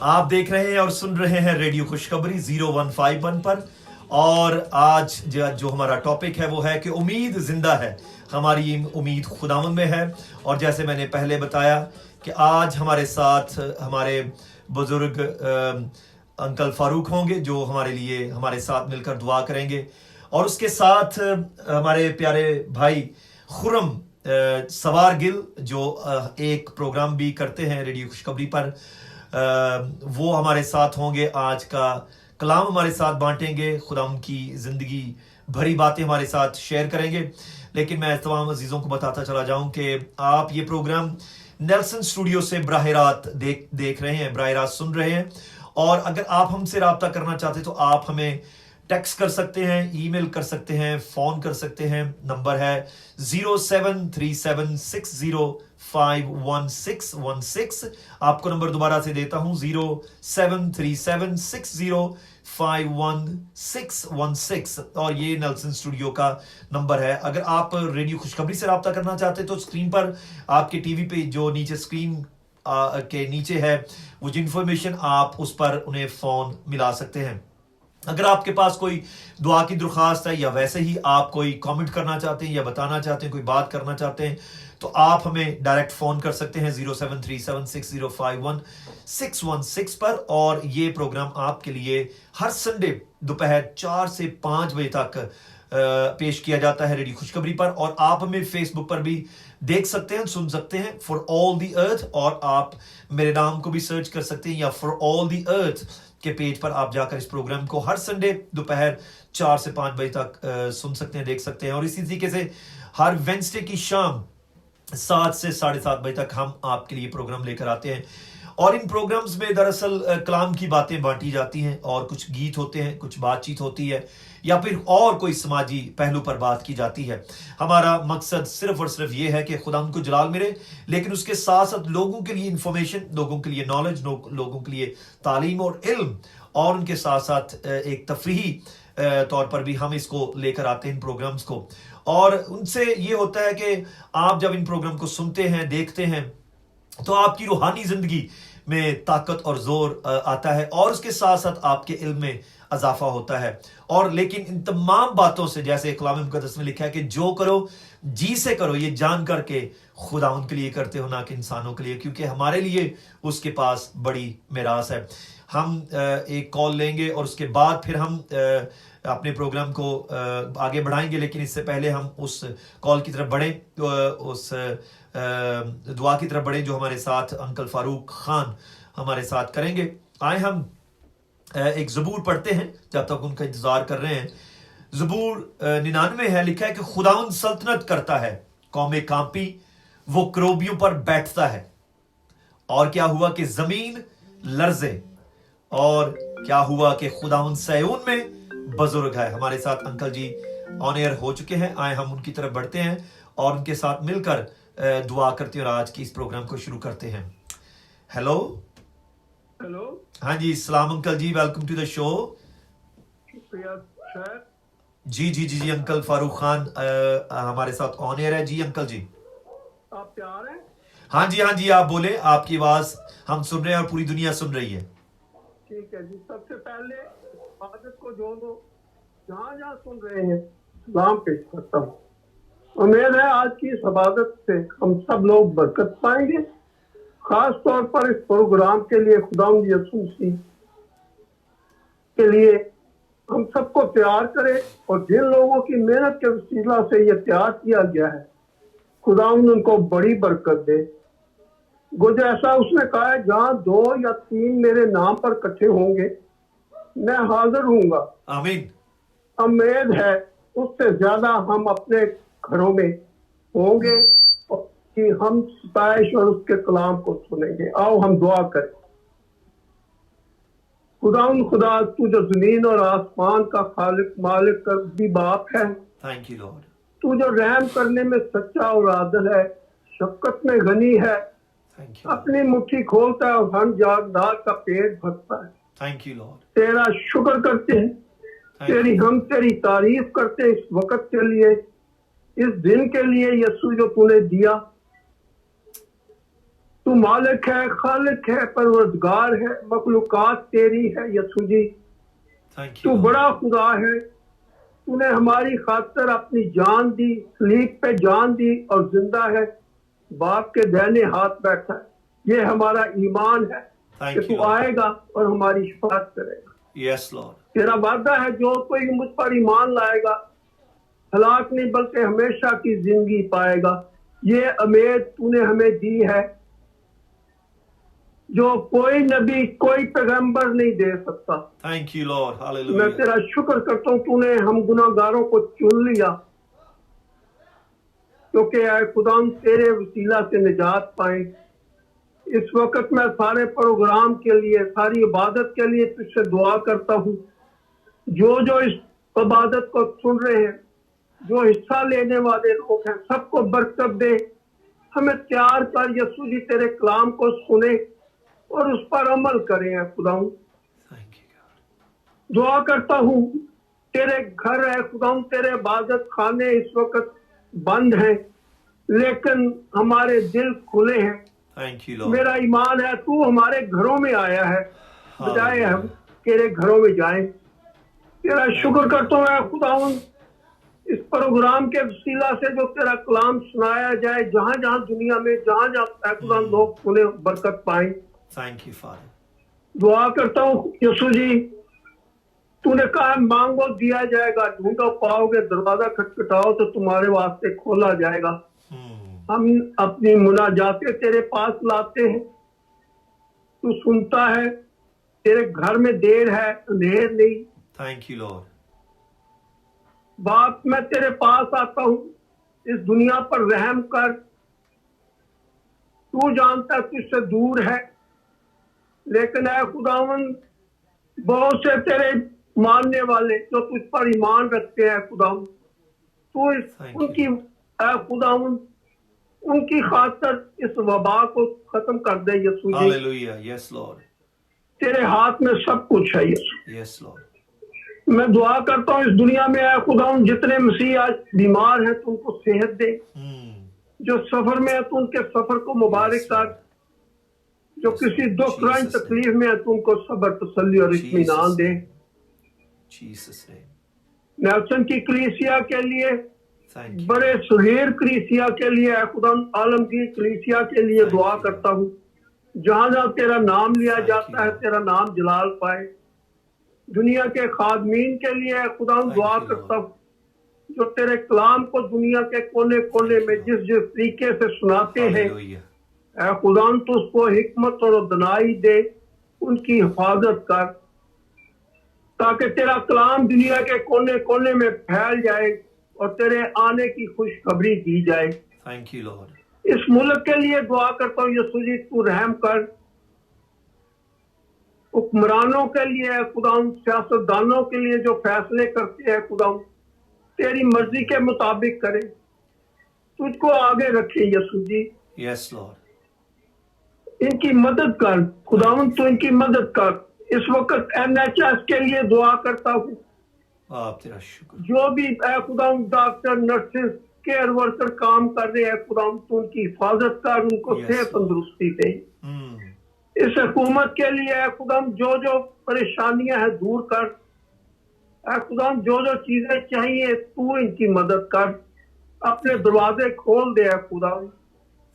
آپ دیکھ رہے ہیں اور سن رہے ہیں ریڈیو خوشخبری 0151 پر، اور آج جو ہمارا ٹاپک ہے وہ ہے کہ امید زندہ ہے، ہماری امید خداوند میں ہے۔ اور جیسے میں نے پہلے بتایا کہ آج ہمارے ساتھ ہمارے بزرگ انکل فاروق ہوں گے جو ہمارے لیے ہمارے ساتھ مل کر دعا کریں گے، اور اس کے ساتھ ہمارے پیارے بھائی خرم سوار گل جو ایک پروگرام بھی کرتے ہیں ریڈیو خوشخبری پر، وہ ہمارے ساتھ ہوں گے۔ آج کا کلام ہمارے ساتھ بانٹیں گے، خدا ان کی زندگی بھری باتیں ہمارے ساتھ شیئر کریں گے۔ لیکن میں تمام عزیزوں کو بتاتا چلا جاؤں کہ آپ یہ پروگرام نیلسن اسٹوڈیو سے براہ راست دیکھ رہے ہیں، براہ راست سن رہے ہیں، اور اگر آپ ہم سے رابطہ کرنا چاہتے تو آپ ہمیں ٹیکسٹ کر سکتے ہیں، ای میل کر سکتے ہیں، فون کر سکتے ہیں۔ نمبر ہے 0737605116 آپ کو نمبر دوبارہ سے دیتا ہوں 0737605116، اور یہ نیلسن اسٹوڈیو کا نمبر ہے۔ اگر آپ ریڈیو خوشخبری سے رابطہ کرنا چاہتے تو اسکرین پر آپ کے ٹی وی پہ جو نیچے اسکرین کے نیچے ہے وہ جو انفارمیشن، آپ اس پر انہیں فون ملا سکتے ہیں۔ اگر آپ کے پاس کوئی دعا کی درخواست ہے، یا ویسے ہی آپ کوئی کامنٹ کرنا چاہتے ہیں یا بتانا چاہتے ہیں، کوئی بات کرنا چاہتے ہیں، تو آپ ہمیں ڈائریکٹ فون کر سکتے ہیں 0737605116 پر۔ اور یہ پروگرام آپ کے لیے ہر سنڈے دوپہر 4 سے 5 بجے تک پیش کیا جاتا ہے ریڈیو خوشخبری پر، اور آپ ہمیں فیس بک پر بھی دیکھ سکتے ہیں، سن سکتے ہیں، فار آل دی ارتھ، اور آپ میرے نام کو بھی سرچ کر سکتے ہیں، یا فار آل دی ارتھ کے پیج پر آپ جا کر اس پروگرام کو ہر سنڈے دوپہر 4 سے 5 بجے تک سن سکتے ہیں، دیکھ سکتے ہیں۔ اور اسی طریقے سے ہر وینسڈے کی شام 7 سے 7:30 بجے تک ہم آپ کے لیے پروگرام لے کر آتے ہیں، اور ان پروگرامز میں دراصل کلام کی باتیں بانٹی جاتی ہیں، اور کچھ گیت ہوتے ہیں، کچھ بات چیت ہوتی ہے، یا پھر اور کوئی سماجی پہلو پر بات کی جاتی ہے۔ ہمارا مقصد صرف اور صرف یہ ہے کہ خدا ان کو جلال ملے، لیکن اس کے ساتھ ساتھ لوگوں کے لیے انفارمیشن، لوگوں کے لیے نالج، لوگوں کے لیے تعلیم اور علم، اور ان کے ساتھ ساتھ ایک تفریحی طور پر بھی ہم اس کو لے کر آتے ہیں ان پروگرامز کو۔ اور ان سے یہ ہوتا ہے کہ آپ جب ان پروگرام کو سنتے ہیں، دیکھتے ہیں، تو آپ کی روحانی زندگی میں طاقت اور زور آتا ہے، اور اس کے ساتھ ساتھ آپ کے علم میں اضافہ ہوتا ہے۔ اور لیکن ان تمام باتوں سے، جیسے کلام مقدس میں لکھا ہے کہ جو کرو جی سے کرو، یہ جان کر کے خدا ان کے لیے کرتے ہو، نہ کہ انسانوں کے لیے، کیونکہ ہمارے لیے اس کے پاس بڑی میراث ہے۔ ہم ایک کال لیں گے، اور اس کے بعد پھر ہم اپنے پروگرام کو آگے بڑھائیں گے، لیکن اس سے پہلے ہم اس کال کی طرف بڑھیں، اس دعا کی طرف بڑھیں جو ہمارے ساتھ انکل فاروق خان ہمارے ساتھ کریں گے۔ آئے ہم ایک زبور پڑھتے ہیں جب تک ان کا انتظار کر رہے ہیں۔ زبور 99 ہے، لکھا ہے کہ خداوند سلطنت کرتا ہے، قومیں کانپی، وہ کروبیوں پر بیٹھتا ہے، اور کیا ہوا کہ زمین لرزے، اور کیا ہوا کہ خداوند سیون میں بزرگ ہے۔ ہمارے ساتھ انکل جی آن ایئر ہو چکے ہیں، آئے ہم ان کی طرف بڑھتے ہیں اور ان کے ساتھ مل کر دعا کرتے ہیں، اور آج کی اس پروگرام کو شروع کرتے ہیں۔ ہیلو ہاں جی، السلام انکل جی، ویلکم ٹو دا شو۔ جی جی جی جی انکل فاروق خان ہمارے ساتھ آن ایئر ہے۔ جی انکل جی، آپ تیار ہیں؟ ہاں جی ہاں جی، آپ بولیں، آپ کی آواز ہم سن رہے ہیں اور پوری دنیا سن رہی ہے۔ ٹھیک ہے جی، سب سے پہلے عبادت کو جو لوگ جہاں جہاں سن رہے ہیں سلام پیش کرتا ہوں۔ امید ہے آج کی اس عبادت سے ہم سب لوگ برکت پائیں گے، خاص طور پر اس پروگرام کے لیے خداوند یسوع مسیح کے لیے ہم سب کو تیار کرے، اور جن لوگوں کی محنت کے وسیلہ سے یہ تیار کیا گیا ہے خداوند ان کو بڑی برکت دے۔ جیسا اس نے کہا ہے، جہاں 2 یا 3 میرے نام پر اکٹھے ہوں گے میں حاضر ہوں گا۔ آمین۔ امید ہے اس سے زیادہ ہم اپنے گھروں میں ہوں گے، اور ہم ستائش اور اس کے کلام کو سنیں گے۔ آؤ ہم دعا کریں۔ خدا تو جو زمین اور آسمان کا خالق، مالک کا بھی باپ ہے، تھینک یو لارڈ۔ تو جو رحم کرنے میں سچا اور عادل ہے، شفقت میں غنی ہے، اپنی مٹھی کھولتا ہے اور ہر جاندار کا پیٹ بھرتا ہے۔ Thank you lord. تیرا شکر کرتے ہیں، تیری تعریف کرتے ہیں اس وقت کے لیے، اس دن کے لیے یسوع جو تو نے دیا۔ تو مالک ہے, خالق ہے, پروردگار ہے, مخلوقات تیری ہے یسوع جی. Thank تو you, Lord. بڑا خدا ہے. تو نے ہماری خاطر اپنی جان دی, سلیب پہ جان دی اور زندہ ہے, باپ کے دہنے ہاتھ بیٹھا ہے. یہ ہمارا ایمان ہے Thank کہ you, تو Lord. آئے گا اور ہماری شفاعت کرے گا. Yes, Lord. تیرا وعدہ ہے جو کوئی مجھ پر ایمان لائے گا ہلاک نہیں بلکہ ہمیشہ کی زندگی پائے گا. یہ امید تو نے ہمیں دی ہے جو کوئی نبی کوئی پیغمبر نہیں دے سکتا. Thank you, Lord. میں Hallelujah. تیرا شکر کرتا ہوں تو نے ہم گناہ گاروں کو چن لیا کیونکہ اے خدا ہم تیرے وسیلہ سے نجات پائیں. اس وقت میں سارے پروگرام کے لیے, ساری عبادت کے لیے تجھ سے دعا کرتا ہوں. جو اس عبادت کو سن رہے ہیں, جو حصہ لینے والے لوگ ہیں, سب کو برکت دے. ہمیں تیار کر یسوع جی, تیرے کلام کو سنیں اور اس پر عمل کریں. اے خدا Thank you, God. دعا کرتا ہوں, تیرے گھر ہے خدا, تیرے عبادت خانے اس وقت بند ہیں لیکن ہمارے دل کھلے ہیں. Thank you, Lord. میرا ایمان ہے تو ہمارے گھروں میں آیا ہے بجائے ہم Hallelujah. تیرے گھروں میں جائیں. تیرا شکر کرتا ہوں اے خداوند, اس پروگرام کے وسیلہ سے جو تیرا کلام سنایا جائے, جہاں جہاں دنیا میں جہاں جہاں اے خداوند لوگ سنیں برکت پائیں. Thank you, Father. دعا کرتا ہوں یسوع جی, تو نے کہا مانگو دیا جائے گا, ڈھونڈو پاؤ گے, دروازہ کھٹکھٹاؤ تو تمہارے واسطے کھولا جائے گا. ہم اپنی مناجاتیں تیرے پاس لاتے ہیں, تو سنتا ہے. تیرے گھر میں دیر ہے, اندھیر نہیں. Thank you, Lord. باپ میں تیرے پاس آتا ہوں, اس دنیا پر رحم کر. تو جانتا ہے تجھ سے دور ہے, لیکن اے خداوند بہت سے تیرے ماننے والے جو تجھ پر ایمان رکھتے ہیں خداوند, تو Thank ان you, کی اے خداوند ان کی خاطر اس وبا کو ختم کر دے یسوع جی. Hallelujah. Yes, Lord. تیرے ہاتھ میں سب کچھ ہے یسوع. Yes, Lord. میں دعا کرتا ہوں اس دنیا میں اے خداوند جتنے مسیح آج بیمار ہیں تو ان کو صحت دے, جو سفر میں ہے تو ان کے سفر کو مبارک Yes, کر, Lord. جو Yes, کسی Lord. دکھ رنج Jesus' تکلیف میں ہے تو ان کو صبر تسلی اور اطمینان Jesus' دے. name. Jesus' name. نیلسن کی کلیسیا کے لیے, Thank you. بڑے صغیر کلیسیا کے لیے, اے خداوند عالمگیر کلیسیا کے لیے Thank دعا you, کرتا ہوں. جہاں جہاں تیرا نام لیا Thank جاتا you, ہے Lord. تیرا نام جلال پائے. دنیا کے خادمین کے لیے اے خداوند Thank دعا you, کرتا Lord. ہوں جو تیرے کلام کو دنیا کے کونے کونے Thank میں you, جس طریقے سے سناتے ہیں, Hallelujah. اے خداوند تو اس کو حکمت اور دنائی دے, ان کی حفاظت کر تاکہ تیرا کلام دنیا کے کونے کونے میں پھیل جائے اور تیرے آنے کی خوشخبری دی جائے. Thank you, Lord. اس ملک کے لیے دعا کرتا ہوں یسوع جی, تو رحم کر. حکمرانوں کے لیے اے خداوند, سیاستدانوں کے لیے جو فیصلے کرتے ہیں خداوند تیری مرضی کے مطابق کرے, تجھ کو آگے رکھے یسوع جی. Yes, Lord. ان کی مدد کر خداوند, تو ان کی مدد کر. اس وقت NHS کے لیے دعا کرتا ہوں, آپ تیرا شکر. جو بھی اے خداوند ڈاکٹر, نرسز, کیئر ورکر کام کر رہے ہیں خداوند, تو ان کی حفاظت کر, ان کو Yes, صحت Lord. تندرستی دے. Mm. اس حکومت کے لیے اے خداوند جو پریشانیاں ہیں دور کر. اے خداوند جو چیزیں چاہیے تو ان کی مدد کر, اپنے دروازے کھول دے. اے خداوند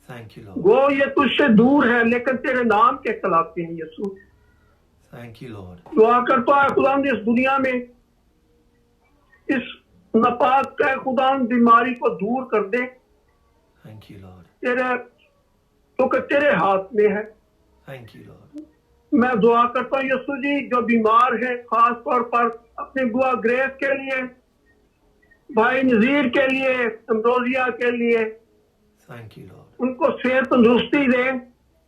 Thank you, Lord. گو یہ تجھ سے دور ہے لیکن تیرے نام کے کہلاتے ہیں یسوع. Thank you, Lord. دعا کرتا ہے خداوند اس دنیا میں اس ناپاک اے خداوند بیماری کو دور کر دے. Thank you, Lord. کیونکہ تیرے ہاتھ میں ہے. Thank you, Lord. میں دعا کرتا ہوں یسوع جی جو بیمار ہیں, خاص طور پر اپنی بوا گریس کے لیے, بھائی نذیر کے لیے, امروزیہ کے لیے, Thank you, Lord. ان کو صحت تندرستی دے.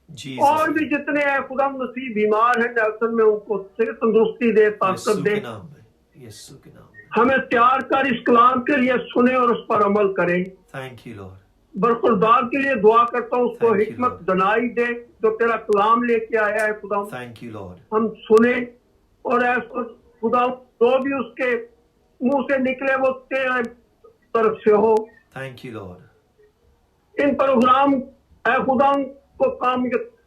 Jesus. اور بھی جتنے اے خدا مسیح بیمار ہیں نیلسن میں, ان کو صحت تندرستی دے, طاقت یسوع دے. کے نام میں. یسوع کے نام میں. ہمیں تیار کر اس کلام کے لیے سنیں اور اس پر عمل کریں. Thank you, Lord. برخوردار کے لیے دعا کرتا ہوں, اس کو Thank you, حکمت Lord. دنائی دے جو تیرا کلام لے کے آیا ہے خدا. Thank you, Lord. ہم سنیں اور اے خدا جو بھی اس کے منہ سے نکلے وہ تیرے طرف سے ہو. Thank you, Lord. ان پروگرام اے خدا کو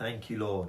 Thank you, Lord.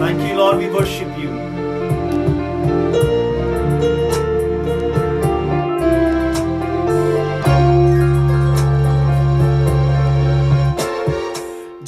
Thank you Lord, we worship you.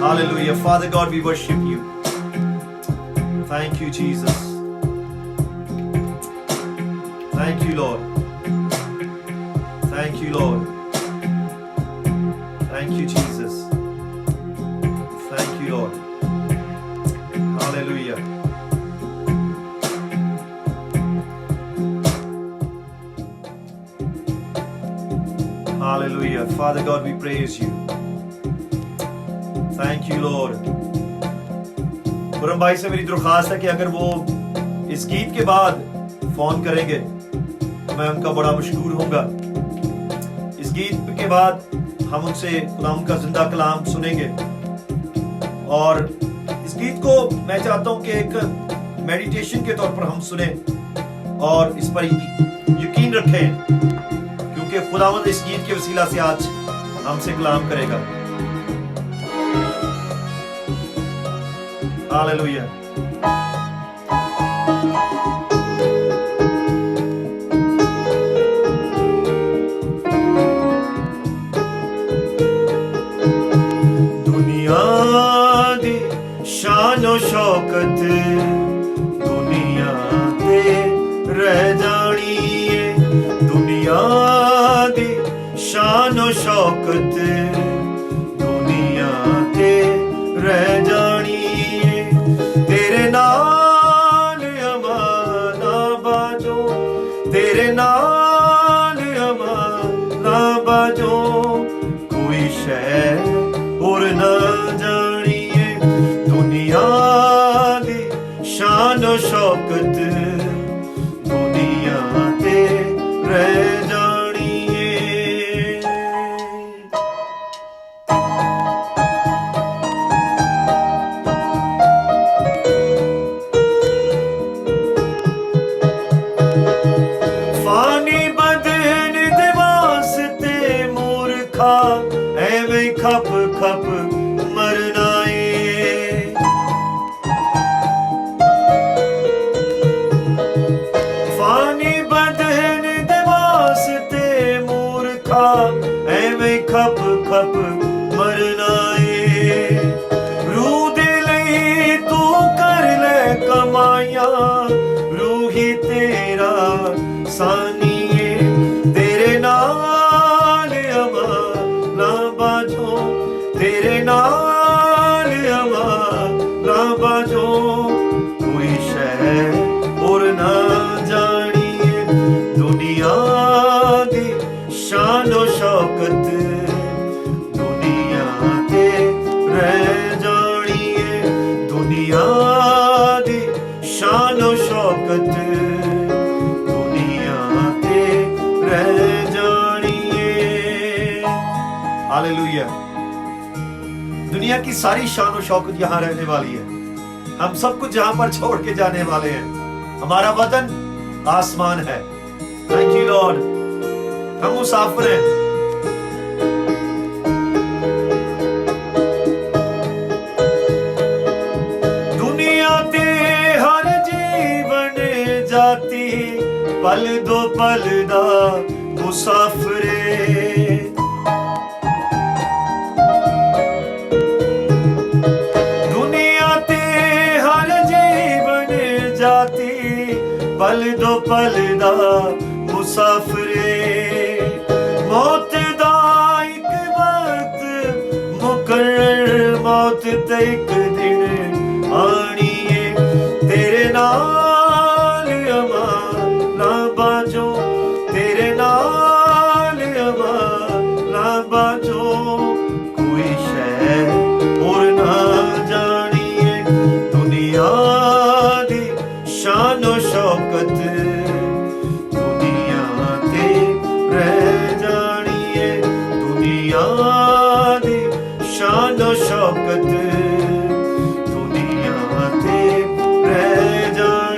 Hallelujah. Father God, we worship you. Thank you, Jesus. Thank you, Lord. Thank you, Lord. Thank you, Jesus. Thank you, Lord. Hallelujah. Hallelujah. Father God, we praise you. Thank you, Lord. برہم بھائی سے میری درخواست ہے کہ اگر وہ اس گیت کے بعد فون کریں گے تو میں ان کا بڑا مشکور ہوں گا. اس گیت کے بعد ہم ان سے خدا کا زندہ کلام سنیں گے, اور اس گیت کو میں چاہتا ہوں کہ ایک میڈیٹیشن کے طور پر ہم سنیں اور اس پر یقین رکھیں, کیونکہ خداوند اس گیت کے وسیلہ سے آج ہم سے کلام کرے گا. ہاللویہ. دنیا دی شان و شوکت دنیا تے رہ جانی ہے. دنیا دی شان و شوکت دنیا تے رہ جانی ہے. تیرے نال امان باجو, تیرے نال امان باجو, کوئی شے اور نہ جانی ہے. دنیا دی شان و شوکت دنیا تے رہ جانی ہے. فانی بدن دے واسطے مورکھا ایویں کھپ کھپ مرنا ہے. فانی بدن دے واسطے مورکھا ایویں کھپ کھپ مرنا ہے. روح دے لئی تو کر لے کمائیاں, روحی تیرا سانی ہے. تیرے نال امان نہ باجو, تیرے نال امان نہ باجو, کوئی شے اور نہ جانی ہے. دنیا دی شان و شوکت دنیا تے رہ جانی ہے. دنیا دی شان و شوکت دنیا تے رہ جانی ہے. ہاللویہ. دنیا کی ساری شان و شوکت یہاں رہنے والی ہے. ہم سب کچھ جہاں پر چھوڑ کے جانے والے ہیں. ہمارا وطن آسمان ہے. Thank you lord. ہم مسافر ہیں. دنیا تے ہر جیون جاتی پل دو پل دا مسافرے. دنیا تے ہر جیون جاتی پل دو پل دا مسافرے. موت دا ایک وقت مقرر, موت تے ایک دن آنی ہے. تیرے نال امان نہ باجو, تیرے نال امان نہ باجو, کوئی شے اور نہ جانی ہے. دنیا دی شان و شوکت دنیا تے رہ جانی ہے. دنیا دی شان و شوکت دنیا تے رہ جانی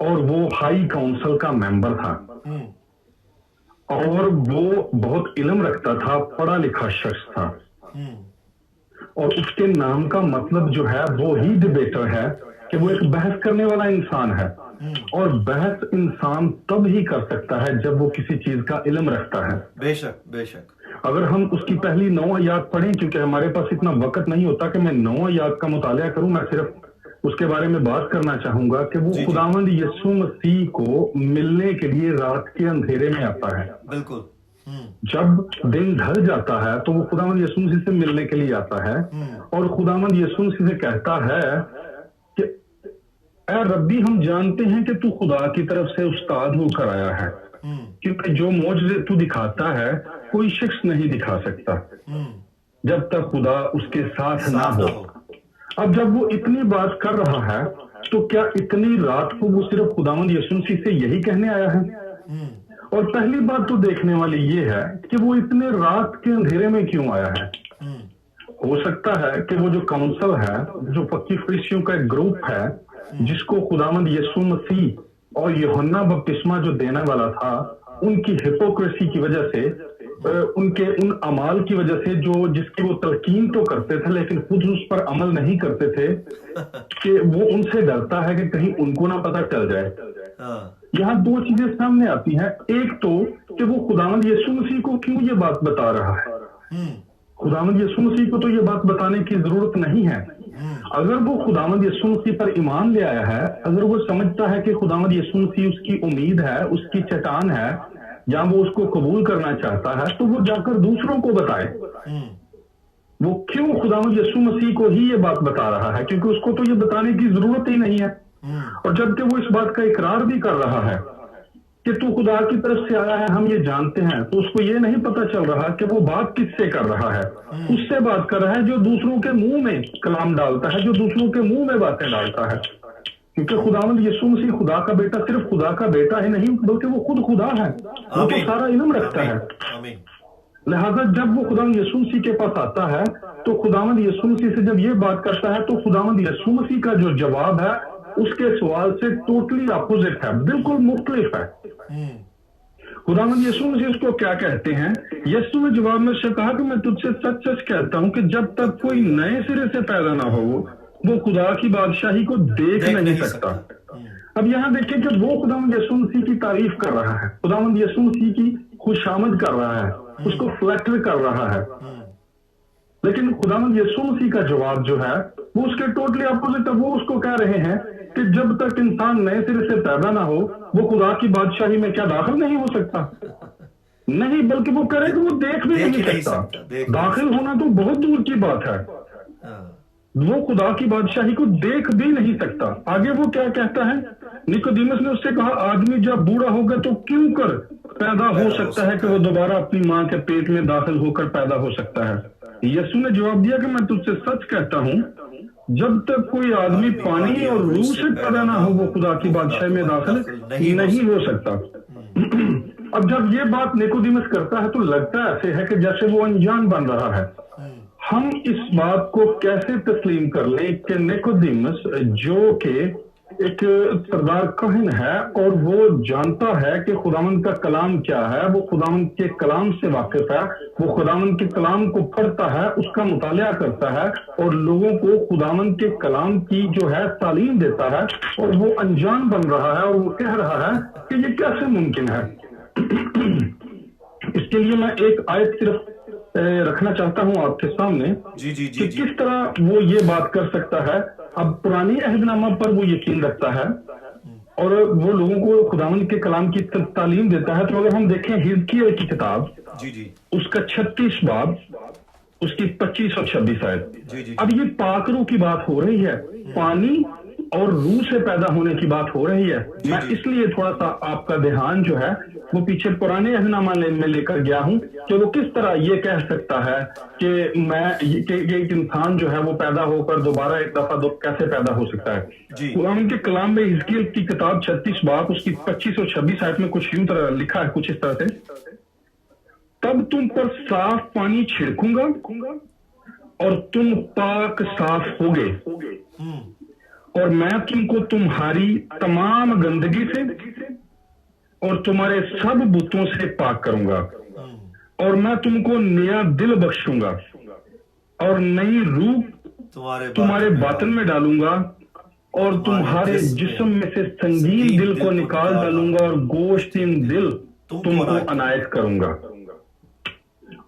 اور وہ ہائی کاؤنسل کا ممبر تھا اور وہ بہت علم رکھتا تھا, پڑھا لکھا شخص تھا, اور اس کے نام کا مطلب جو ہے وہ ہی ڈبیٹر ہے کہ وہ ایک بحث کرنے والا انسان ہے, اور بحث انسان تب ہی کر سکتا ہے جب وہ کسی چیز کا علم رکھتا ہے. بے شک بے شک. اگر ہم اس کی پہلی 9 آیات پڑھیں, کیونکہ ہمارے پاس اتنا وقت نہیں ہوتا کہ میں 9 آیات کا مطالعہ کروں, میں صرف اس کے بارے میں بات کرنا چاہوں گا کہ وہ خداوند یسوع مسیح کو ملنے کے لیے رات کے اندھیرے میں آتا ہے. بالکل. جب دن ڈھل جاتا ہے تو وہ خداوند یسوع مسیح سے ملنے کے لیے آتا ہے, اور خداوند یسوع مسیح سے کہتا ہے کہ اے ربی, ہم جانتے ہیں کہ تو خدا کی طرف سے استاد ہو کر آیا ہے, کیونکہ جو معجزے تو دکھاتا ہے کوئی شخص نہیں دکھا سکتا جب تک خدا اس کے ساتھ نہ ہو. اب جب وہ اتنی بات کر رہا ہے تو کیا اتنی رات کو وہ صرف خداوند یسوع مسیح سے یہی کہنے آیا ہے؟ اور پہلی بات تو دیکھنے والی یہ ہے کہ وہ اتنے رات کے اندھیرے میں کیوں آیا ہے. ہو سکتا ہے کہ وہ جو کاؤنسل ہے, جو پکی فریسیوں کا ایک گروپ ہے جس کو خداوند یسوع مسیح اور یوحنا بپتسمہ جو دینے والا تھا, ان کی ہپوکریسی کی وجہ سے, ان کے ان اعمال کی وجہ سے, جو جس کی وہ تلقین تو کرتے تھے لیکن خود اس پر عمل نہیں کرتے تھے, کہ وہ ان سے ڈرتا ہے کہ کہیں ان کو نہ پتہ چل جائے. یہاں 2 چیزیں سامنے آتی ہیں. ایک تو کہ وہ خداوند یسوع مسیح کو کیوں یہ بات بتا رہا ہے. خداوند یسوع مسیح کو تو یہ بات بتانے کی ضرورت نہیں ہے. اگر وہ خداوند یسوع مسیح پر ایمان لے آیا ہے, اگر وہ سمجھتا ہے کہ خداوند یسوع مسیح اس کی امید ہے, اس کی چٹان ہے, یا وہ اس کو قبول کرنا چاہتا ہے, تو وہ جا کر دوسروں کو بتائے. وہ کیوں خداوند یسوع مسیح کو ہی یہ بات بتا رہا ہے؟ کیونکہ اس کو تو یہ بتانے کی ضرورت ہی نہیں ہے. اور جبکہ وہ اس بات کا اقرار بھی کر رہا ہے کہ تو خدا کی طرف سے آیا ہے, ہم یہ جانتے ہیں, تو اس کو یہ نہیں پتا چل رہا کہ وہ بات کس سے کر رہا ہے. اس سے بات کر رہا ہے جو دوسروں کے منہ میں کلام ڈالتا ہے, جو دوسروں کے منہ میں باتیں ڈالتا ہے. کیونکہ خداوند یسوع مسیح خدا کا بیٹا صرف خدا کا بیٹا ہی نہیں بلکہ وہ خود خدا ہے, وہ تو سارا علم رکھتا ہے. لہذا جب وہ خداوند یسوع مسیح کے پاس آتا ہے تو خداوند یسوع مسیح سے جب یہ بات کرتا ہے تو خداوند یسوع مسیح کا جو جواب ہے اس کے سوال سے ٹوٹلی اپوزٹ ہے, بالکل مختلف ہے. خداوند یسوع مسیح اس کو کیا کہتے ہیں؟ یسوع نے جواب میں سے کہا کہ میں تجھ سے سچ سچ کہتا ہوں کہ جب تک کوئی نئے سرے سے پیدا نہ ہو وہ خدا کی بادشاہی کو دیکھ نہیں سکتا. اب یہاں دیکھیں کہ وہ خداوند یسوع مسیح کی تعریف کر رہا ہے, خداوند یسوع مسیح کی خوشامد کر رہا ہے, اس کو فلیکٹر کر رہا ہے. لیکن خداوند یسوع مسیح کا جواب جو ہے وہ اس کے ٹوٹلی اپوزٹ ہے. وہ اس کو کہہ رہے ہیں کہ جب تک انسان نئے سرے سے پیدا نہ ہو وہ خدا کی بادشاہی میں کیا داخل نہیں ہو سکتا. نہیں, بلکہ وہ کرے کہ وہ دیکھ بھی نہیں سکتا. داخل ہونا تو بہت دور کی بات ہے, وہ خدا کی بادشاہی کو دیکھ بھی نہیں سکتا. آگے وہ کیا کہتا ہے؟ نیکودیمس نے اس سے کہا, آدمی جب بوڑھا ہوگا تو کیوں کر پیدا ہو سکتا ہے کہ وہ دوبارہ اپنی ماں کے پیٹ میں داخل ہو کر پیدا ہو سکتا ہے. یسوع نے جواب دیا کہ میں تجھ سے سچ کہتا ہوں جب تک کوئی آدمی پانی اور روح سے پیدا نہ ہو وہ خدا کی بادشاہی میں داخل نہیں ہو سکتا. اب جب یہ بات نیکودیمس کرتا ہے تو لگتا ایسے ہے کہ جیسے وہ انجان بن رہا ہے. ہم اس بات کو کیسے تسلیم کر لیں کہ نیکودیمس جو کہ ایک سردار کہن ہے اور وہ جانتا ہے کہ خداوند کا کلام کیا ہے, وہ خداوند کے کلام سے واقف ہے, وہ خداوند کے کلام کو پڑھتا ہے, اس کا مطالعہ کرتا ہے اور لوگوں کو خداوند کے کلام کی جو ہے تعلیم دیتا ہے, اور وہ انجان بن رہا ہے اور وہ کہہ رہا ہے کہ یہ کیسے ممکن ہے. اس کے لیے میں ایک آیت صرف رکھنا چاہتا ہوں آپ کے سامنے کہ کس طرح وہ یہ بات کر سکتا ہے. اب پرانی عہد نامہ پر وہ یقین رکھتا ہے اور وہ لوگوں کو خداوند کے کلام کی تعلیم دیتا ہے. تو اگر ہم دیکھیں حزقیل کی کتاب, اس کا 36 باب, اس کی 25 اور 26 آیت. اب یہ پاک روح کی بات ہو رہی ہے, پانی اور روح سے پیدا ہونے کی بات ہو رہی ہے. میں اس لیے تھوڑا سا آپ کا دھیان جو ہے وہ پیچھے پرانے عہد نامہ میں لے کر گیا ہوں کہ وہ کس طرح یہ کہہ سکتا ہے کہ ایک انسان جو ہے وہ پیدا ہو کر دوبارہ ایک دفعہ کیسے پیدا ہو سکتا ہے. قرآن کے کلام میں حزقیل کی کتاب 36 باب اس کی 25 اور 26 آیت میں کچھ یوں طرح لکھا ہے, کچھ اس طرح سے, تب تم پر صاف پانی چھڑکوں گا اور تم پاک صاف ہوگے اور میں تم کو تمہاری تمام گندگی سے اور تمہارے سب بتوں سے پاک کروں گا، اور میں تم کو نیا دل بخشوں گا اور نئی روح تمہارے باطن میں ڈالوں گا، اور تمہارے جسم میں سے سنگین دل کو نکال ڈالوں گا، اور گوشتین دل تم کو عنایت کروں گا۔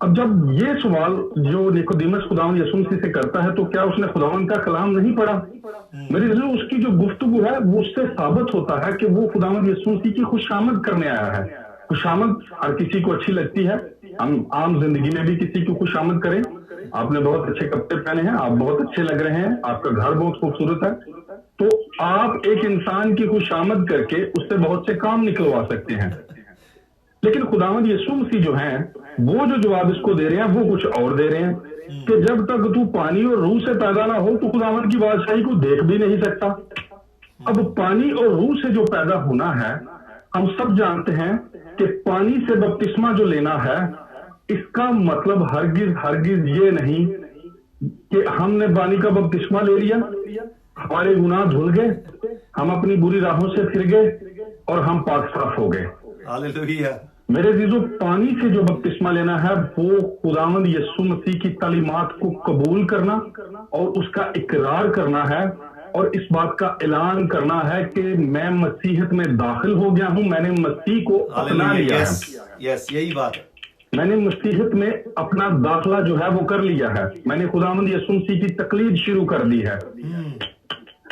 اب جب یہ سوال جو نیکودیمس خداوند یسوع مسیح سے کرتا ہے تو کیا اس نے خداوند کا کلام نہیں پڑھا؟ میری نظر اس کی جو گفتگو ہے وہ اس سے ثابت ہوتا ہے کہ وہ خداوند یسوع مسیح کی خوشامد کرنے آیا ہے۔ خوشامد ہر کسی کو اچھی لگتی ہے، ہم عام زندگی میں بھی کسی کی خوشامد کریں۔ آپ نے بہت اچھے کپڑے پہنے ہیں، آپ بہت اچھے لگ رہے ہیں، آپ کا گھر بہت خوبصورت ہے، تو آپ ایک انسان کی خوشامد کر کے اس سے بہت سے کام نکلوا سکتے ہیں۔ لیکن خداوند یسوع مسیح جو ہیں وہ جو جواب اس کو دے رہے ہیں وہ کچھ اور دے رہے ہیں کہ جب تک تو پانی اور روح سے پیدا نہ ہو تو خداوند کی بادشاہی کو دیکھ بھی نہیں سکتا۔ اب پانی اور روح سے جو پیدا ہونا ہے، ہم سب جانتے ہیں کہ پانی سے بپتسمہ جو لینا ہے اس کا مطلب ہرگز یہ نہیں کہ ہم نے پانی کا بپتسمہ لے لیا، ہمارے گناہ دھل گئے، ہم اپنی بری راہوں سے پھر گئے اور ہم پاک صاف ہو گئے۔ ہاللیلویہ۔ میرے عزیزو، پانی سے جو بپتسمہ لینا ہے وہ خداوند یسوع مسیح کی تعلیمات کو قبول کرنا اور اس کا اقرار کرنا ہے، اور اس بات کا اعلان کرنا ہے کہ میں مسیحیت میں داخل ہو گیا ہوں، میں نے مسیح کو اپنا لیا ہے۔ یس، یہی بات ہے، میں نے مسیحیت میں اپنا داخلہ جو ہے وہ کر لیا ہے، میں نے خداوند یسوع مسیح کی تقلید شروع کر دی ہے۔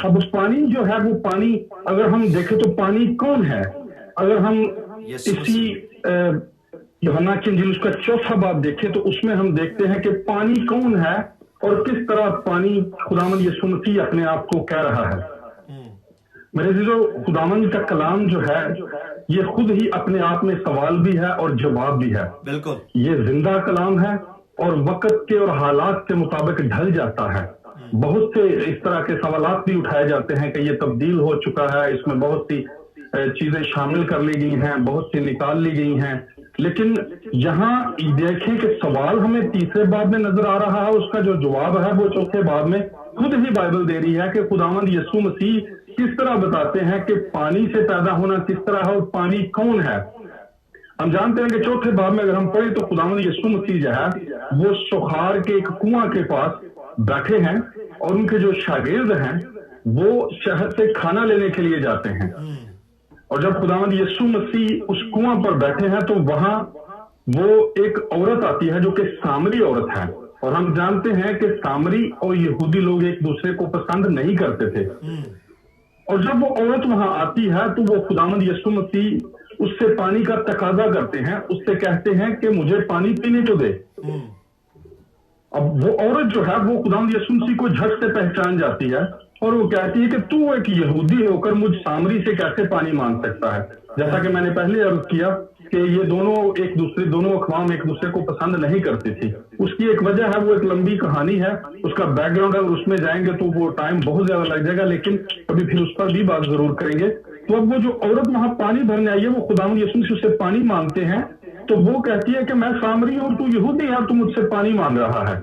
اب پانی جو ہے وہ پانی اگر ہم دیکھیں تو پانی کون ہے؟ اگر ہم اسی یوحنا کی انجیل اس کا 4 باب دیکھیں تو اس میں ہم دیکھتے ہیں کہ پانی کون ہے اور کس طرح پانی خداوند یسوع مسیح اپنے آپ کو کہہ رہا ہے۔ میرے عزیزو، خداوند کا کلام جو ہے یہ خود ہی اپنے آپ میں سوال بھی ہے اور جواب بھی ہے۔ بالکل، یہ زندہ کلام ہے اور وقت کے اور حالات کے مطابق ڈھل جاتا ہے۔ بہت سے اس طرح کے سوالات بھی اٹھائے جاتے ہیں کہ یہ تبدیل ہو چکا ہے، اس میں بہت سی چیزیں شامل کر لی گئی ہیں، بہت سی نکال لی گئی ہیں، لیکن یہاں دیکھیں کہ سوال ہمیں 3 باب میں نظر آ رہا ہے، اس کا جو جواب ہے وہ 4 باب میں خود ہی بائبل دے رہی ہے کہ خداوند یسوع مسیح کس طرح بتاتے ہیں کہ پانی سے پیدا ہونا کس طرح ہے اور پانی کون ہے۔ ہم جانتے ہیں کہ 4 باب میں اگر ہم پڑھیں تو خداوند یسوع مسیح جو ہے وہ سوخار کے ایک کنواں کے پاس بیٹھے ہیں اور ان کے جو شاگرد ہیں وہ شہر سے کھانا لینے کے لیے جاتے ہیں، اور جب خداوند یسوع مسیح اس کنواں پر بیٹھے ہیں تو وہاں وہ ایک عورت آتی ہے جو کہ سامری عورت ہے، اور ہم جانتے ہیں کہ سامری اور یہودی لوگ ایک دوسرے کو پسند نہیں کرتے تھے، اور جب وہ عورت وہاں آتی ہے تو وہ خداوند یسوع مسیح اس سے پانی کا تقاضا کرتے ہیں، اس سے کہتے ہیں کہ مجھے پانی پینے کو دے۔ اب وہ عورت جو ہے وہ خداوند یسوع مسیح کو جھٹ سے پہچان جاتی ہے اور وہ کہتی ہے کہ تو ایک یہودی ہو کر مجھ سامری سے کیسے پانی مانگ سکتا ہے؟ جیسا کہ میں نے پہلے عرض کیا کہ یہ دونوں اقوام ایک دوسرے کو پسند نہیں کرتی تھی۔ اس کی ایک وجہ ہے، وہ ایک لمبی کہانی ہے، اس کا بیک گراؤنڈ اگر اس میں جائیں گے تو وہ ٹائم بہت زیادہ لگ جائے گا، لیکن کبھی پھر اس پر بھی بات ضرور کریں گے۔ تو اب وہ جو عورت وہاں پانی بھرنے آئی ہے وہ خداوند یسوع مسیح سے پانی مانگتے ہیں، تو وہ کہتی ہے کہ میں سامری ہوں، تو یہودی ہے، تو مجھ سے پانی مانگ رہا ہے۔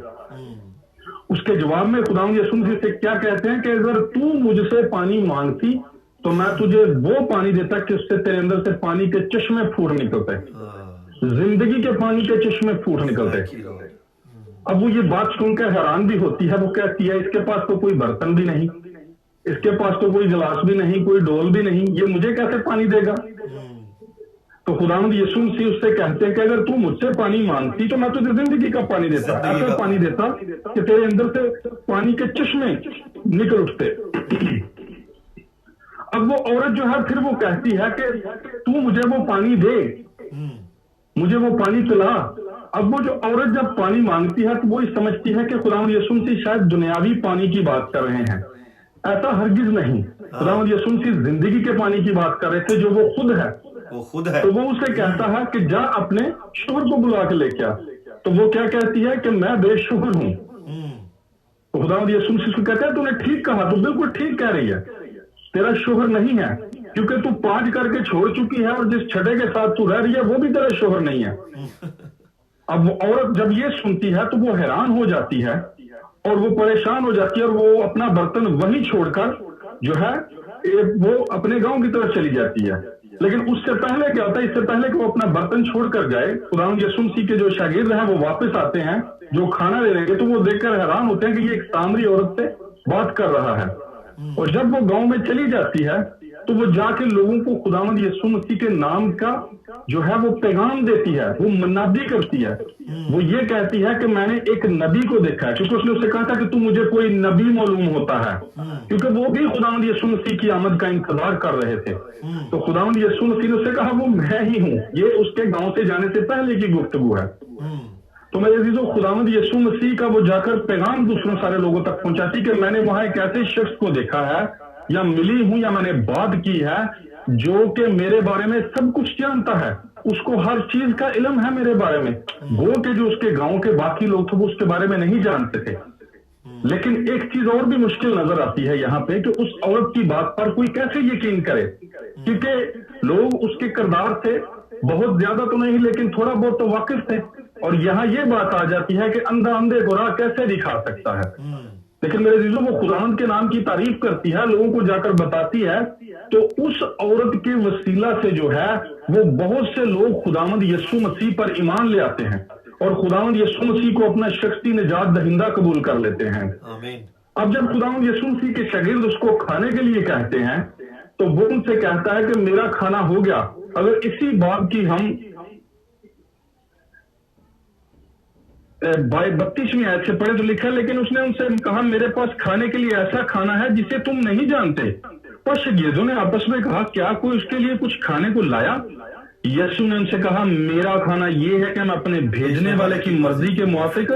اس کے جواب میں خداوند یسوع مسیح سے کیا کہتے ہیں کہ اگر تو مجھ سے پانی مانگتی تو میں تجھے وہ پانی دیتا کہ اس سے تیرے اندر سے پانی کے چشمے پھوٹ نکلتے، زندگی کے پانی کے چشمے پھوٹ نکلتے۔ اب وہ یہ بات سن کر حیران بھی ہوتی ہے، وہ کہتی ہے اس کے پاس تو کوئی برتن بھی نہیں، اس کے پاس تو کوئی گلاس بھی نہیں، کوئی ڈول بھی نہیں، یہ مجھے کیسے پانی دے گا؟ تو خداوند یسوع مسیح اس سے کہتے ہیں کہ اگر تو مجھ سے پانی مانگتی تو میں تجھے زندگی کا پانی دیتا، ایسا پانی دیتا کہ تیرے اندر سے پانی کے چشمے نکل اٹھتے۔ اب وہ عورت جو ہے پھر وہ کہتی ہے کہ تو مجھے وہ پانی دے، مجھے وہ پانی پلا۔ اب وہ جو عورت جب پانی مانگتی ہے تو وہ سمجھتی ہے کہ خداوند یسوع مسیح شاید دنیاوی پانی کی بات کر رہے ہیں، ایسا ہرگز نہیں۔ خداوند یسوع مسیح زندگی کے پانی کی بات کر رہے تھے جو وہ خود ہے۔ تو وہ اسے کہتا ہے کہ جا اپنے شوہر کو بلا کے لے کے آ، تو وہ کیا کہتی ہے کہ میں بے شوہر ہوں۔ تو خداوند یسوع مسیح کو کہتا ہے تو نے ٹھیک کہا، تو بالکل ٹھیک کہہ رہی ہے، تیرا شوہر نہیں ہے، کیونکہ تو 5 کر کے چھوڑ چکی ہے اور جس چھٹے کے ساتھ تو رہ رہی ہے وہ بھی تیرا شوہر نہیں ہے۔ اب وہ عورت جب یہ سنتی ہے تو وہ حیران ہو جاتی ہے اور وہ پریشان ہو جاتی ہے اور وہ اپنا برتن وہیں چھوڑ کر جو ہے وہ اپنے گاؤں کی طرف چلی جاتی ہے. لیکن اس سے پہلے کیا ہوتا ہے, اس سے پہلے کہ وہ اپنا برتن چھوڑ کر جائے, خداوند یسوع مسیح کے جو شاگرد ہیں وہ واپس آتے ہیں جو کھانا لے رہے ہیں, تو وہ دیکھ کر حیران ہوتے ہیں کہ یہ ایک سامری عورت سے بات کر رہا ہے. اور جب وہ گاؤں میں چلی جاتی ہے تو وہ جا کے لوگوں کو خداوند یسوع مسیح کے نام کا جو ہے وہ پیغام دیتی ہے, وہ منادی کرتی ہے. وہ یہ کہتی ہے کہ میں نے ایک نبی کو دیکھا ہے, کیونکہ اس نے اسے کہا تھا کہ تو مجھے کوئی نبی معلوم ہوتا ہے, کیونکہ وہ بھی خداوند یسوع مسیح کی آمد کا انتظار کر رہے تھے. تو خداوند یسوع مسیح نے اسے کہا وہ میں ہی ہوں. یہ اس کے گاؤں سے جانے سے پہلے کی گفتگو ہے. تو میرے عزیزو, خداوند یسوع مسیح کا وہ جا کر پیغام دوسروں سارے لوگوں تک پہنچاتی کہ میں نے وہاں ایک ایسے شخص کو دیکھا ہے یا ملی ہوں یا میں نے بات کی ہے جو کہ میرے بارے میں سب کچھ جانتا ہے, اس کو ہر چیز کا علم ہے میرے بارے میں. وہ کہ جو اس کے گاؤں کے باقی لوگ تھے وہ اس کے بارے میں نہیں جانتے تھے. لیکن ایک چیز اور بھی مشکل نظر آتی ہے یہاں پہ کہ اس عورت کی بات پر کوئی کیسے یقین کرے, کیونکہ لوگ اس کے کردار سے بہت زیادہ تو نہیں لیکن تھوڑا بہت تو واقف تھے. اور یہاں یہ بات آ جاتی ہے کہ اندھا اندھے کو راہ کیسے دکھا سکتا ہے. لیکن میرے عزیزوں, وہ خداوند کے نام کی تعریف کرتی ہے, لوگوں کو جا کر بتاتی ہے, تو اس عورت کے وسیلہ سے جو ہے وہ بہت سے لوگ خداوند یسوع مسیح پر ایمان لے آتے ہیں اور خداوند یسوع مسیح کو اپنا شخصی نجات دہندہ قبول کر لیتے ہیں. اب جب خداوند یسوع مسیح کے شاگرد اس کو کھانے کے لیے کہتے ہیں تو وہ ان سے کہتا ہے کہ میرا کھانا ہو گیا. اگر اسی بات کی ہم 32ویں آیت سے پڑھے تو لکھا, لیکن اس نے ان سے کہا میرے پاس کھانے کے لیے ایسا کھانا ہے جسے تم نہیں جانتے. پر شاگردوں نے آپس میں کہا کیا کوئی اس کے لیے کچھ کھانے کو لایا؟ یسوع نے ان سے کہا میرا کھانا یہ ہے کہ میں اپنے بھیجنے والے کی مرضی کے موافق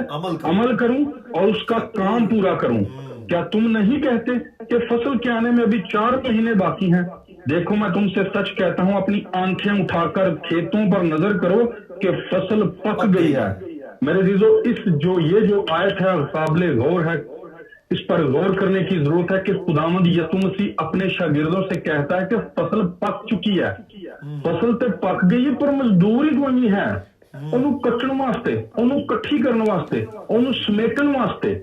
عمل کروں اور اس کا کام پورا کروں. کیا تم نہیں کہتے کہ فصل کے آنے میں ابھی 4 مہینے باقی ہیں؟ دیکھو میں تم سے سچ کہتا ہوں, اپنی آنکھیں اٹھا کر کھیتوں پر نظر کرو کہ فصل پک گئی ہے. میرے عزیزو, یہ جو آیت ہے قابل غور ہے, اس پر غور کرنے کی ضرورت ہے کہ خداوند یسوع مسیح اپنے شاگردوں سے کہتا ہے کہ فصل پک چکی ہے. فصل تے پک گئی پر مزدور ہی کوئی نہیں ہے انہوں کٹن واسطے, انہوں کٹھی کرنے واسطے, انہوں سمیٹن واسطے.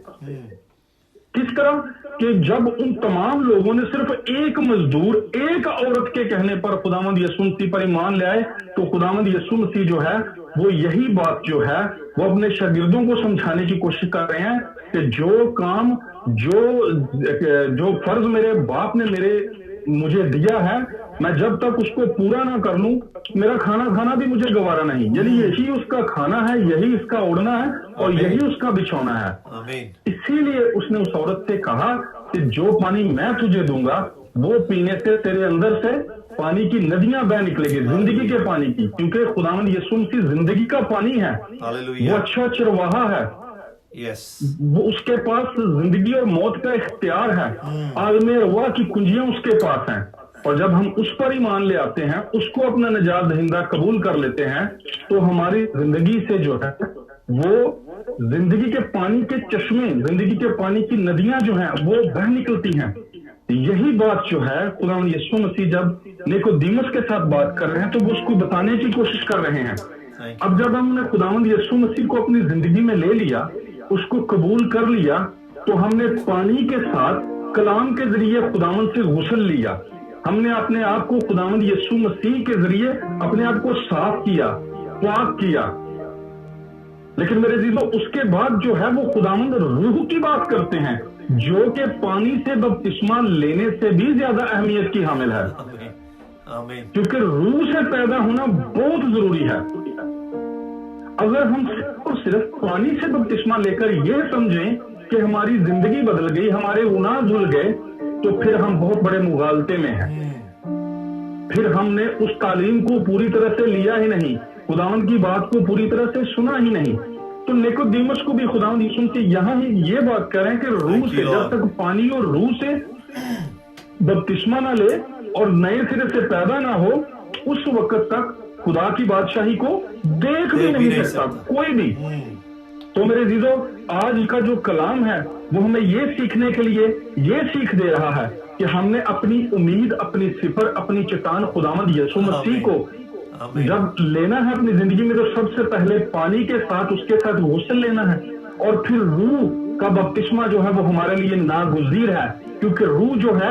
کس طرح کہ جب ان تمام لوگوں نے صرف ایک مزدور, ایک عورت کے کہنے پر خداوند یسوع مسیح پر ایمان لے آئے, تو خداوند یسوع مسیح جو ہے وہ یہی بات جو ہے وہ اپنے شاگردوں کو سمجھانے کی کوشش کر رہے ہیں کہ جو کام جو فرض میرے باپ نے مجھے دیا ہے, میں جب تک اس کو پورا نہ کر لوں میرا کھانا بھی مجھے گوارا نہیں. یعنی یہی اس کا کھانا ہے, یہی اس کا اوڑھنا ہے اور یہی اس کا بچھونا ہے. اسی لیے اس نے اس عورت سے کہا کہ جو پانی میں تجھے دوں گا وہ پینے سے تیرے اندر سے پانی کی ندیاں بہ نکلے گی, زندگی کے پانی کی, کیونکہ خداوند یسوع مسیح زندگی کا پانی ہے. وہ اچھا چرواہا ہے, وہ اس کے پاس زندگی اور موت کا اختیار ہے. عالم ارواح کی کنجیاں اس کے پاس ہیں. اور جب ہم اس پر ایمان لے آتے ہیں, اس کو اپنا نجات دہندہ قبول کر لیتے ہیں, تو ہماری زندگی سے جو ہے وہ زندگی کے پانی کے چشمے, زندگی کے پانی کی ندیاں جو ہیں وہ بہ نکلتی ہیں. یہی بات جو ہے خداوند یسوع مسیح جب نیکودیمس کے ساتھ بات کر رہے ہیں تو وہ اس کو بتانے کی کوشش کر رہے ہیں. اب جب ہم نے خداوند یسوع مسیح کو اپنی زندگی میں لے لیا, اس کو قبول کر لیا, تو ہم نے پانی کے ساتھ کلام کے ذریعے خداوند سے غسل لیا. ہم نے اپنے آپ کو خداوند یسوع مسیح کے ذریعے اپنے آپ کو صاف کیا, پاک کیا. لیکن میرے عزیزو, اس کے بعد جو ہے وہ خداوند روح کی بات کرتے ہیں, جو کہ پانی سے بپتسمہ لینے سے بھی زیادہ اہمیت کی حامل ہے, کیونکہ روح سے پیدا ہونا بہت ضروری ہے. اگر ہم صرف پانی سے بپتسمہ لے کر یہ سمجھیں کہ ہماری زندگی بدل گئی, ہمارے گناہ دھل گئے, تو پھر ہم بہت بڑے مغالطے میں ہیں. پھر ہم نے اس تعلیم کو پوری طرح سے لیا ہی نہیں, خداوند کی بات کو پوری طرح سے سنا ہی نہیں. تو نیکودیمس کو بھی خداوند یسوع مسیح یہاں ہی یہ بات کر رہے ہیں کہ روح سے, جب تک پانی اور روح سے بپتسمہ نہ لے اور نئے سرے سے پیدا نہ ہو, اس وقت تک خدا کی بادشاہی کو دیکھ بھی نہیں سکتا کوئی بھی. تو میرے عزیزو, آج کا جو کلام ہے وہ ہمیں یہ سیکھنے کے لیے یہ سیکھ دے رہا ہے کہ ہم نے اپنی امید, اپنی صفر, اپنی چٹان خداوند یسوع مسیح کو جب لینا ہے اپنی زندگی میں, تو سب سے پہلے پانی کے ساتھ اس کے ساتھ غسل لینا ہے, اور پھر روح کا بپتسمہ جو ہے وہ ہمارے لیے ناگزیر ہے, کیونکہ روح جو ہے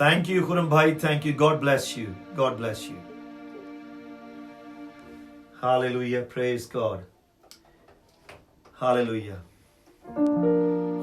Thank you, Khurram bhai. Thank you. God bless you. God bless you. Hallelujah. Praise God. Hallelujah.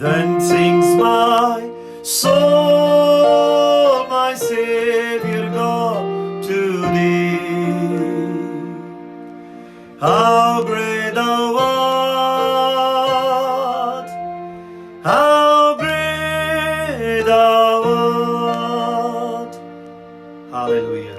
Then sings my soul, my Savior God, to thee. How great thou art, how great thou art. Hallelujah.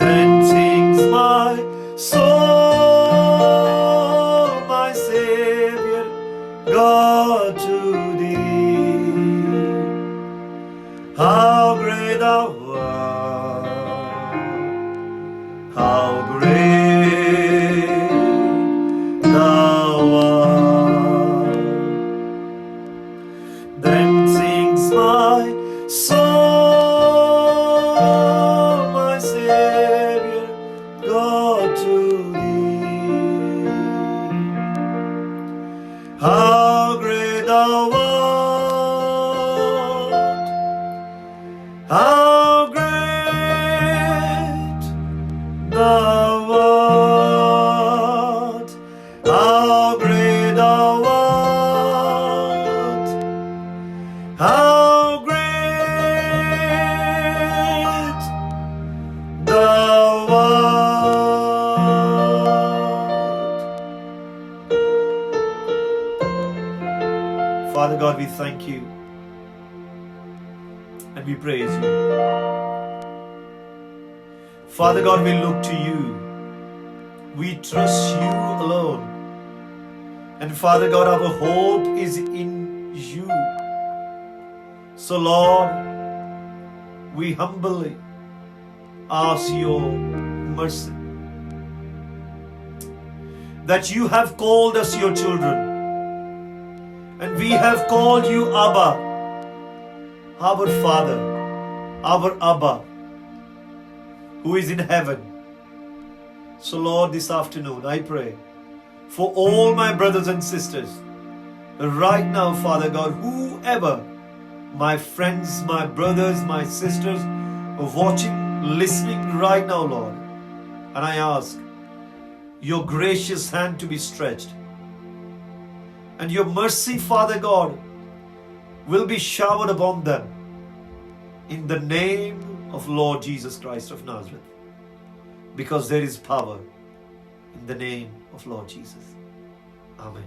Then sings my soul, my Savior God, to thee. How great thou art, how great thou art. Then sing thank you, and we praise you. Father God, we look to you. We trust you alone. And Father God, our hope is in you. So Lord, we humbly ask your mercy, that you have called us your children, and we have called you Abba, our Father, our Abba, who is in heaven. So Lord, this afternoon I pray for all my brothers and sisters right now, Father God, whoever, my friends, my brothers, my sisters, watching, listening right now, Lord. And I ask your gracious hand to be stretched, and your mercy, Father God, will be showered upon them in the name of Lord Jesus Christ of Nazareth, because there is power in the name of Lord Jesus. Amen.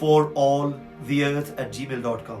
foralltheearth@gmail.com।